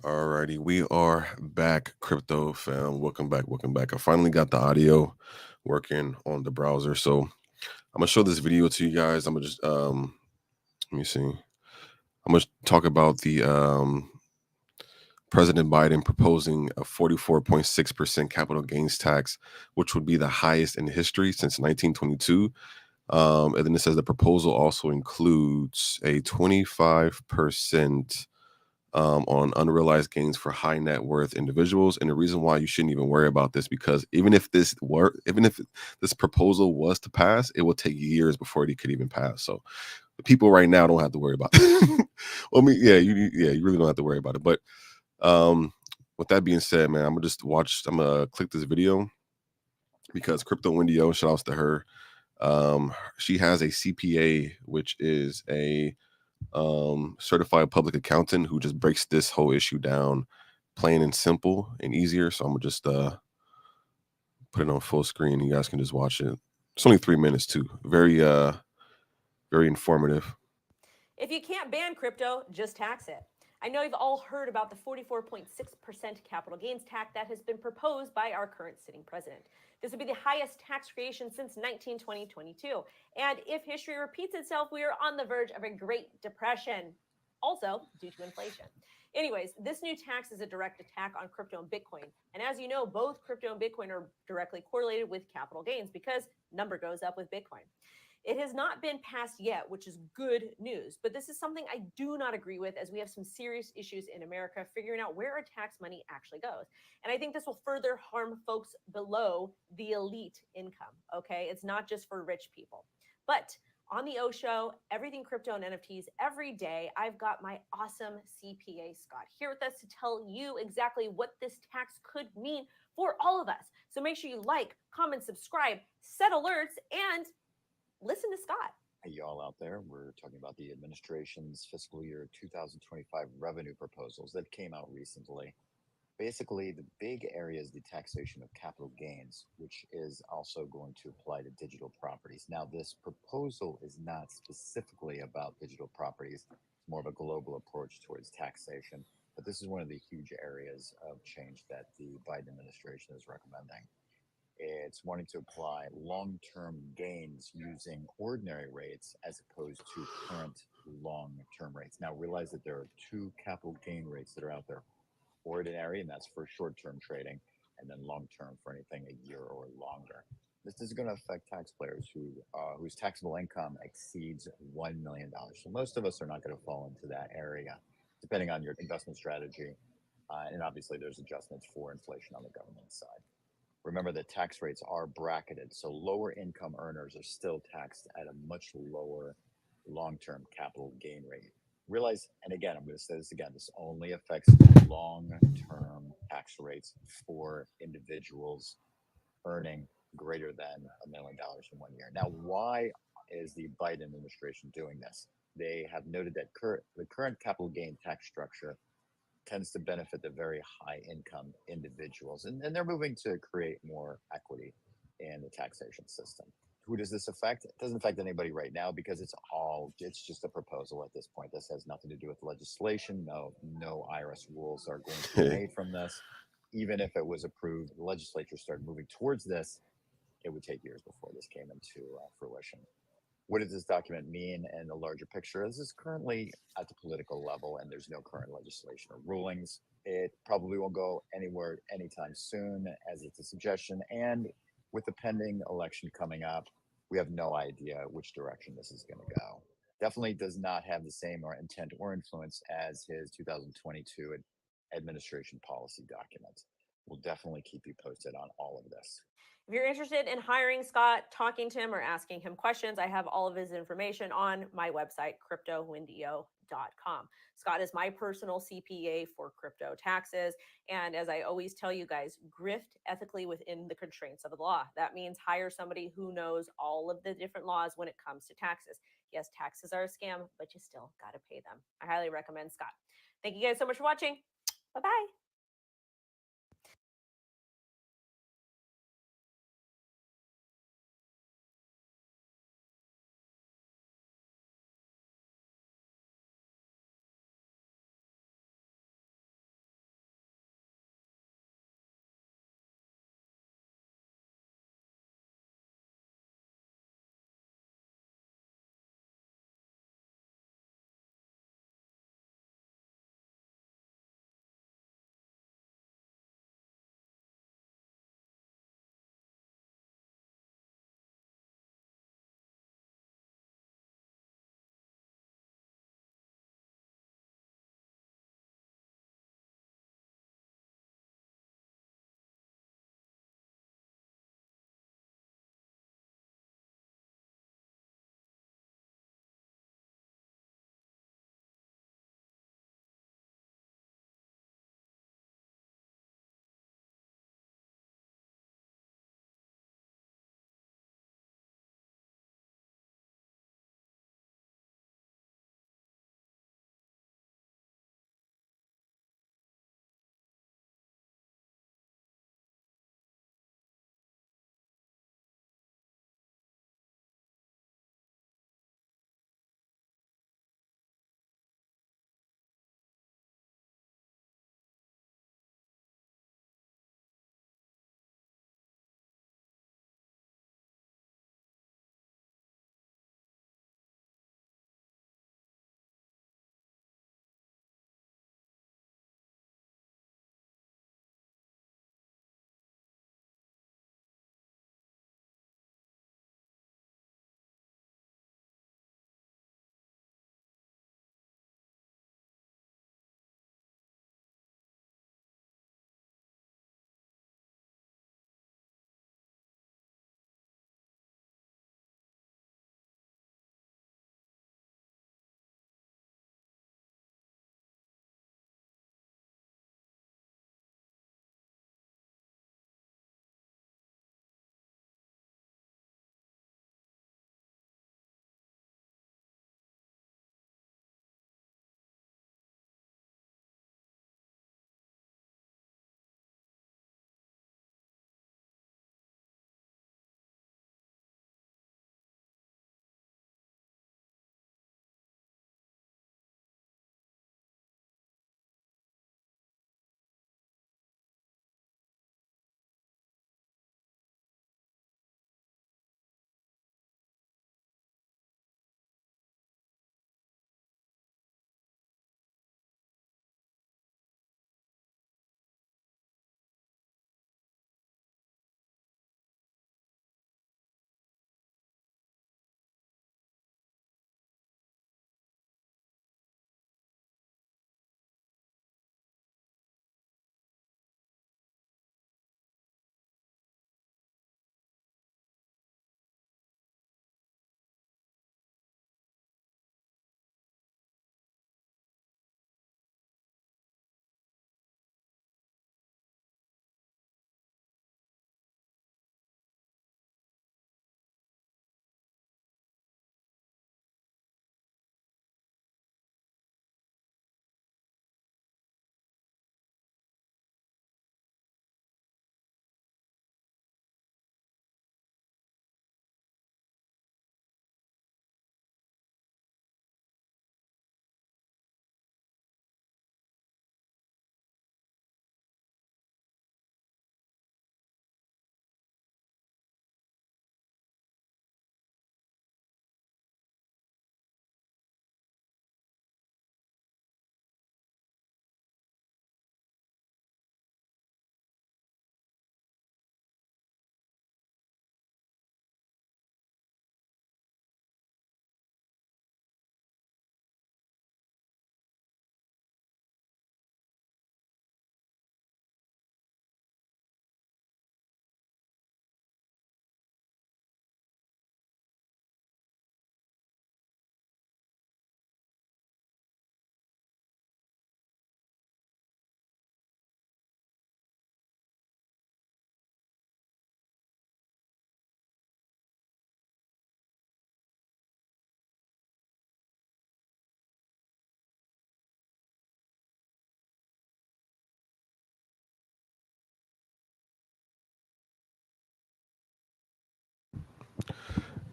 Alrighty, we are back, crypto fam. Welcome back, welcome back. I finally got the audio working on the browser, so I'm gonna show this video to you guys. I'm gonna just let me see. I'm gonna talk about the President Biden proposing a 44.6% capital gains tax, which would be the highest in history since 1922. And then it says the proposal also includes a 25% on unrealized gains for high net worth individuals. And the reason why you shouldn't even worry about this, because even if this proposal was to pass, it will take years before it could even pass. So the people right now don't have to worry about it. Well, I mean, you really don't have to worry about it. But with that being said, man, I'm gonna click this video because Crypto Wendy, shout outs to her. She has a CPA, which is a certified public accountant who just breaks this whole issue down plain and simple and easier. So I'm gonna just put it on full screen. You guys can just watch it. It's only 3 minutes too. Very informative. If you can't ban crypto, just tax it. I know you've all heard about the 44.6% capital gains tax that has been proposed by our current sitting president. This would be the highest tax creation since 1922. And if history repeats itself, we are on the verge of a Great Depression, also due to inflation. Anyways, this new tax is a direct attack on crypto and Bitcoin. And as you know, both crypto and Bitcoin are directly correlated with capital gains because number goes up with Bitcoin. It has not been passed yet, which is good news. But this is something I do not agree with, as we have some serious issues in America figuring out where our tax money actually goes. And I think this will further harm folks below the elite income. Okay. It's not just for rich people. But on the O Show, everything crypto and NFTs every day, I've got my awesome CPA Scott here with us to tell you exactly what this tax could mean for all of us. So make sure you like, comment, subscribe, set alerts, and listen to Scott. Hey, y'all out there. We're talking about the administration's fiscal year 2025 revenue proposals that came out recently. Basically, the big area is the taxation of capital gains, which is also going to apply to digital properties. Now, this proposal is not specifically about digital properties, it's more of a global approach towards taxation. But this is one of the huge areas of change that the Biden administration is recommending. It's wanting to apply long term gains using ordinary rates as opposed to current long term rates. Now, realize that there are two capital gain rates that are out there: ordinary, and that's for short term trading, and then long term for anything a year or longer. This is going to affect taxpayers whose taxable income exceeds $1 million. So most of us are not going to fall into that area, depending on your investment strategy. And obviously, there's adjustments for inflation on the government side. Remember that tax rates are bracketed, so lower income earners are still taxed at a much lower long term capital gain rate. Realize, and again, I'm going to say this again, this only affects long term tax rates for individuals earning greater than $1 million in 1 year. Now, why is the Biden administration doing this? They have noted that the current capital gain tax structure tends to benefit the very high income individuals. And they're moving to create more equity in the taxation system. Who does this affect? It doesn't affect anybody right now because it's just a proposal at this point. This has nothing to do with legislation. No IRS rules are going to be made from this. Even if it was approved, the legislature started moving towards this, it would take years before this came into fruition. What does this document mean in the larger picture? This is currently at the political level, and there's no current legislation or rulings. It probably won't go anywhere anytime soon, as it's a suggestion. And with the pending election coming up, we have no idea which direction this is going to go. Definitely does not have the same or intent or influence as his 2022 administration policy document. We'll definitely keep you posted on all of this. If you're interested in hiring Scott, talking to him, or asking him questions, I have all of his information on my website, cryptowindio.com. Scott is my personal CPA for crypto taxes. And as I always tell you guys, grift ethically within the constraints of the law. That means hire somebody who knows all of the different laws when it comes to taxes. Yes, taxes are a scam, but you still got to pay them. I highly recommend Scott. Thank you guys so much for watching. Bye bye.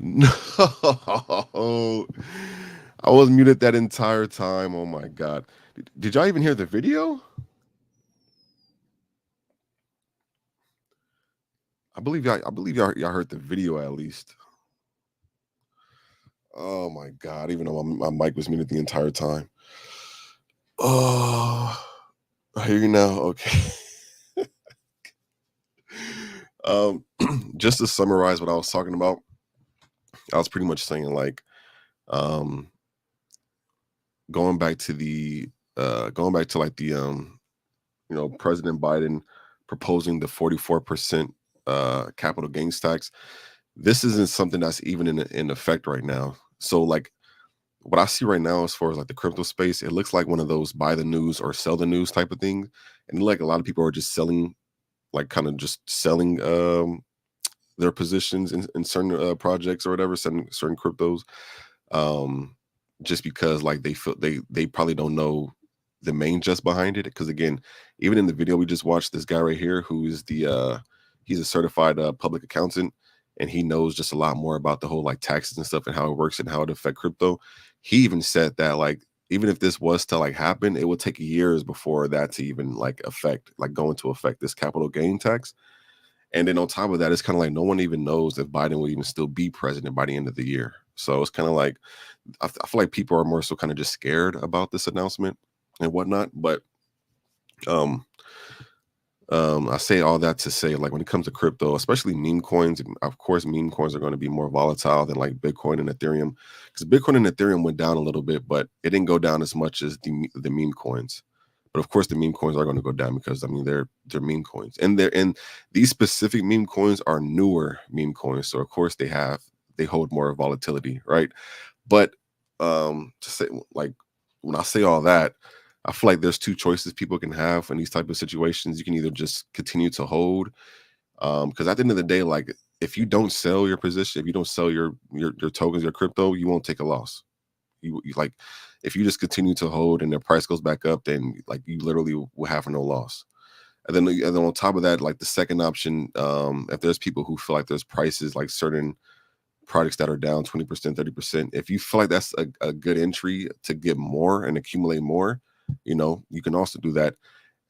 No, I was muted that entire time. Oh my god, did y'all even hear the video? I believe y'all heard the video at least. Oh my god, even though my mic was muted the entire time. Oh, I hear you now. Okay. um, just to summarize what I was talking about, I was pretty much saying like, um, going back to like the President Biden proposing the 44% capital gains tax. This isn't something that's even in effect right now. So like what I see right now as far as like the crypto space, it looks like one of those buy the news or sell the news type of thing. And like a lot of people are just selling, like kind of just selling their positions in certain projects or whatever, certain cryptos. Um, just because like they feel they probably don't know the main just behind it. Because again, even in the video we just watched, this guy right here who is he's a certified public accountant, and he knows just a lot more about the whole like taxes and stuff and how it works and how it affect crypto. He even said that like even if this was to like happen, it would take years before that to even like go into effect, this capital gain tax. And then on top of that, it's kind of like no one even knows if Biden will even still be president by the end of the year. So it's kind of like I feel like people are more so kind of just scared about this announcement and whatnot. But um, I say all that to say, like when it comes to crypto, especially meme coins, of course, meme coins are going to be more volatile than like Bitcoin and Ethereum, because Bitcoin and Ethereum went down a little bit, but it didn't go down as much as the meme coins. But of course, the meme coins are going to go down because I mean they're meme coins, and these specific meme coins are newer meme coins, so of course they hold more volatility, right? But to say like when I say all that, I feel like there's two choices people can have in these type of situations. You can either just continue to hold, because at the end of the day, like if you don't sell your position, if you don't sell your tokens, your crypto, you won't take a loss. You like if you just continue to hold and the price goes back up, then like you literally will have no loss. And then on top of that, like the second option, if there's people who feel like there's prices like certain products that are down 20%, 30%. If you feel like that's a good entry to get more and accumulate more, you can also do that.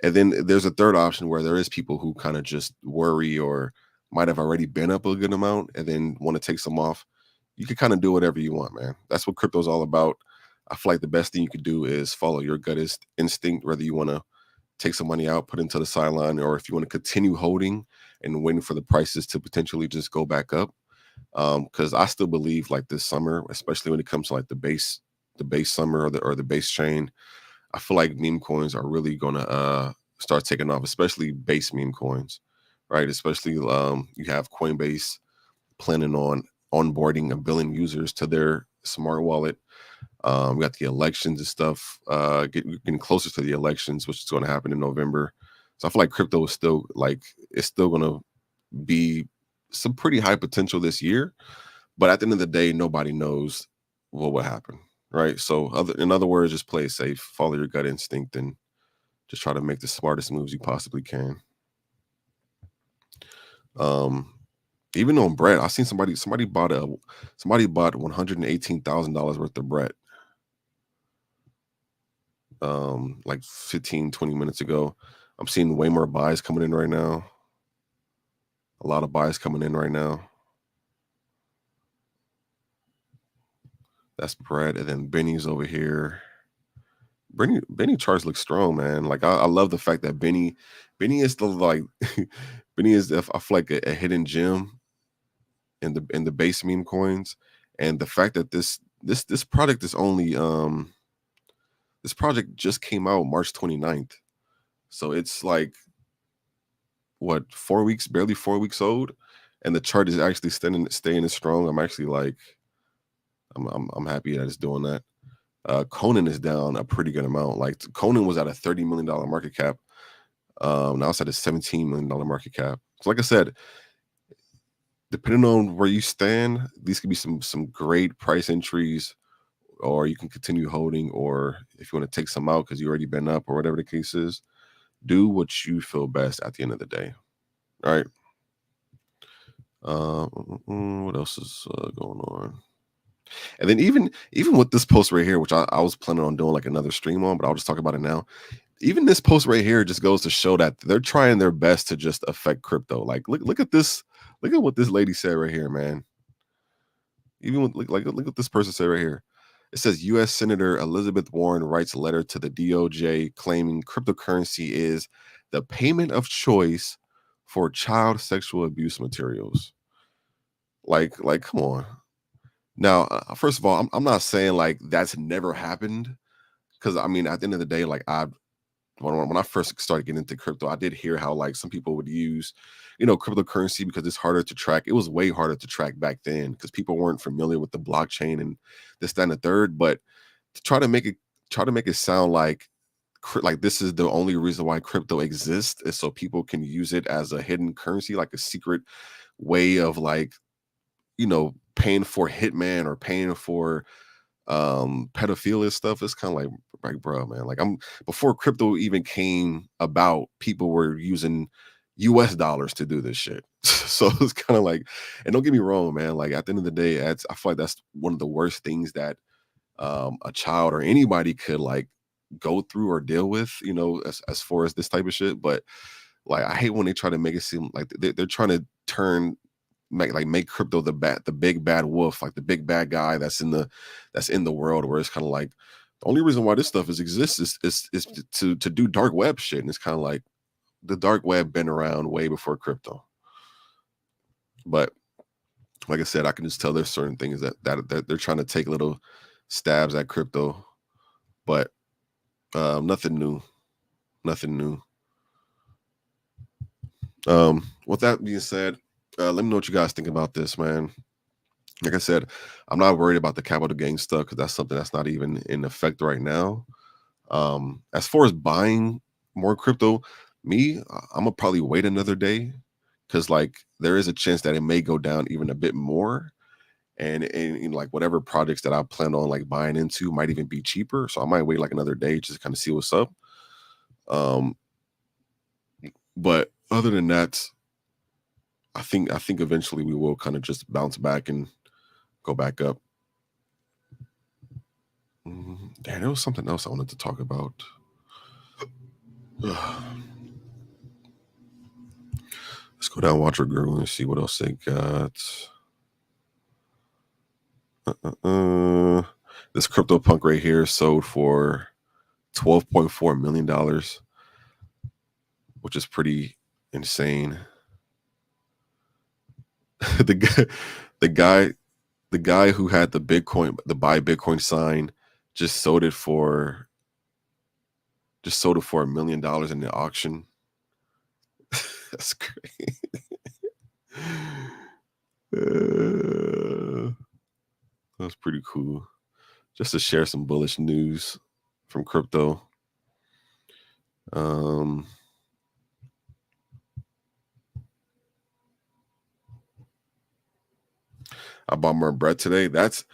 And then there's a third option where there is people who kind of just worry or might have already been up a good amount and then want to take some off. You can kind of do whatever you want, man. That's what crypto's all about. I feel like the best thing you could do is follow your gut instinct, whether you want to take some money out, put into the sideline, or if you want to continue holding and waiting for the prices to potentially just go back up. Because I still believe like this summer, especially when it comes to like the base summer or the base chain, I feel like meme coins are really gonna start taking off, especially base meme coins, right? Especially you have Coinbase planning on onboarding 1 billion users to their smart wallet. We got the elections and stuff, getting closer to the elections, which is going to happen in November. So I feel like crypto is still like it's still going to be some pretty high potential this year, but at the end of the day, nobody knows what will happen, right? So, in other words, just play it safe, follow your gut instinct, and just try to make the smartest moves you possibly can. Um, Even on bread, I seen somebody bought $118,000 worth of bread, like 15, 20 minutes ago. I'm seeing way more buys coming in right now. A lot of buys coming in right now. That's bread, and then Benny's over here. Benny charts look strong, man. Like I love the fact that Benny is the like Benny is I feel like a hidden gem in the base meme coins, and the fact that this product is only this project just came out March 29th, so it's like what 4 weeks, barely 4 weeks old, and the chart is actually staying as strong. I'm actually like I'm happy that it's doing that. Conan is down a pretty good amount. Like Conan was at a $30 million market cap. Now it's at a $17 million market cap. So like I said, depending on where you stand, these could be some great price entries, or you can continue holding, or if you want to take some out because you already been up or whatever the case is, do what you feel best at the end of the day. All right. What else is going on? And then even with this post right here, which I was planning on doing like another stream on, but I'll just talk about it now. Even this post right here just goes to show that they're trying their best to just affect crypto. Like look at this, look at what this lady said right here, man. Even with look what this person said right here. It says U.S. Senator Elizabeth Warren writes a letter to the DOJ claiming cryptocurrency is the payment of choice for child sexual abuse materials. Like, come on. Now, first of all, I'm not saying like that's never happened, because I mean, at the end of the day, like when I first started getting into crypto, I did hear how like some people would use, cryptocurrency because it's harder to track. It was way harder to track back then because people weren't familiar with the blockchain and this, that, and the third. But to try to make it sound like like this is the only reason why crypto exists is so people can use it as a hidden currency, like a secret way of like, paying for hitman or paying for pedophilia stuff. It's kind of like bro, man, like I'm before crypto even came about, people were using US dollars to do this shit. So it's kind of like, and don't get me wrong, man, like at the end of the day, I feel like that's one of the worst things that a child or anybody could like go through or deal with, as far as this type of shit. But like I hate when they try to make it seem like they're trying to make crypto the big bad wolf, like the big bad guy that's in the world, where it's kind of like the only reason why this stuff exists is to do dark web shit. And it's kind of like the dark web been around way before crypto. But like I said, I can just tell there's certain things that they're trying to take little stabs at crypto, but nothing new. Nothing new. With that being said, let me know what you guys think about this, man. Like I said, I'm not worried about the capital gain stuff because that's something that's not even in effect right now. As far as buying more crypto, I'm gonna probably wait another day because like there is a chance that it may go down even a bit more. And like whatever projects that I plan on like buying into might even be cheaper. So I might wait like another day just to kind of see what's up. Um, but other than that, I think eventually we will kind of just bounce back and go back up. Damn, there was something else I wanted to talk about. Let's go down Watcher Guru and see what else they got. This CryptoPunk right here sold for $12.4 million, which is pretty insane. the guy, the guy who had the buy Bitcoin sign, just sold it for $1 million in the auction. That's great. That's pretty cool. Just to share some bullish news from crypto. I bought more bread today. That's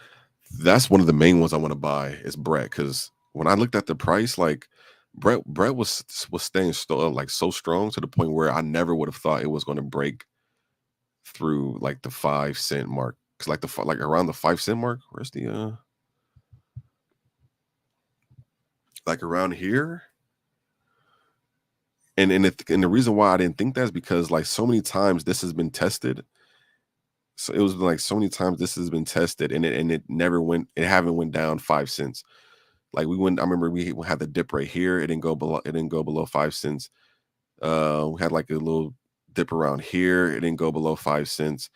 one of the main ones I want to buy is bread, because when I looked at the price, like bread was staying like so strong to the point where I never would have thought it was going to break through like the 5 cent mark. Cause like around the 5 cent mark, where's the like around here? And the reason why I didn't think that is because like so many times this has been tested. So it was like so many times this has been tested and it never went, it haven't went down 5 cents. Like I remember we had the dip right here. It didn't go below 5 cents. We had like a little dip around here. It didn't go below 5 cents.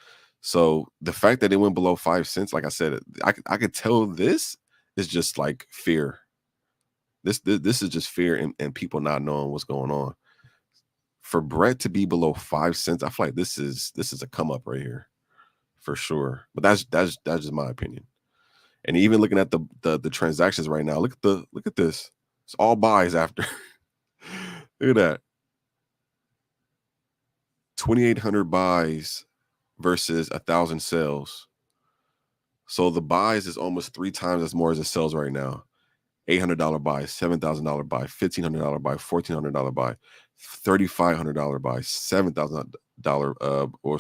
So the fact that it went below 5 cents, like I said, I could tell this is just like fear. This is just fear and people not knowing what's going on. For bread to be below 5 cents, I feel like this is a come up right here for sure. But that's just my opinion. And even looking at the transactions right now, look at this. It's all buys after. Look at that. 2,800 buys versus 1,000 sales. So the buys is almost 3 times as more as it sells right now. $800 buy, $7,000 buy, $1,500 buy, $1,400 buy, $3,500 buy, $7,000 or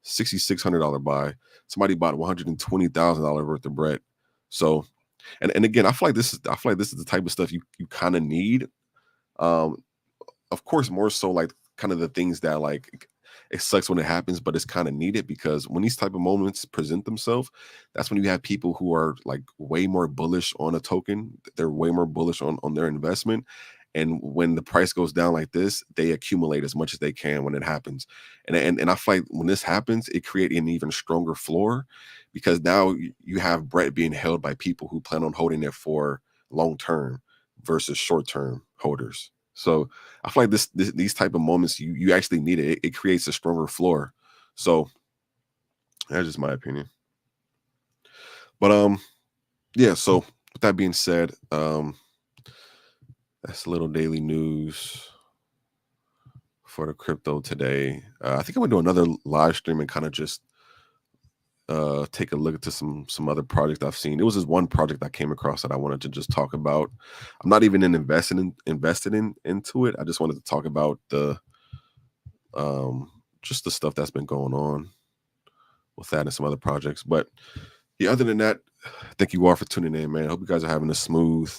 $6,600 buy. Somebody bought $120,000 worth of bread. So, and again, I feel like this is the type of stuff you kind of need. Um, of course, more so like kind of the things that like it sucks when it happens, but it's kind of needed because when these type of moments present themselves, that's when you have people who are like way more bullish on a token. They're way more bullish on their investment. And when the price goes down like this, they accumulate as much as they can when it happens. And I feel like when this happens, it creates an even stronger floor because now you have Brett being held by people who plan on holding it for long term versus short term holders. So I feel like these type of moments you actually need it. It creates a stronger floor. So that's just my opinion. But yeah. So with that being said, that's a little daily news for the crypto today. I think I'm gonna do another live stream and kind of just take a look at some other projects I've seen. It was this one project I came across that I wanted to just talk about. I'm not even invested in into it. I just wanted to talk about the just the stuff that's been going on with that and some other projects. But yeah, other than that, thank you all for tuning in, man. I hope you guys are having a smooth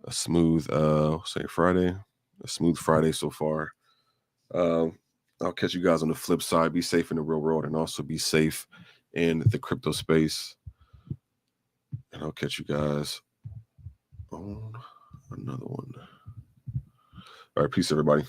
say Friday, a smooth Friday so far. Um, I'll catch you guys on the flip side. Be safe in the real world and also be safe in the crypto space. And I'll catch you guys on another one. All right, peace, everybody.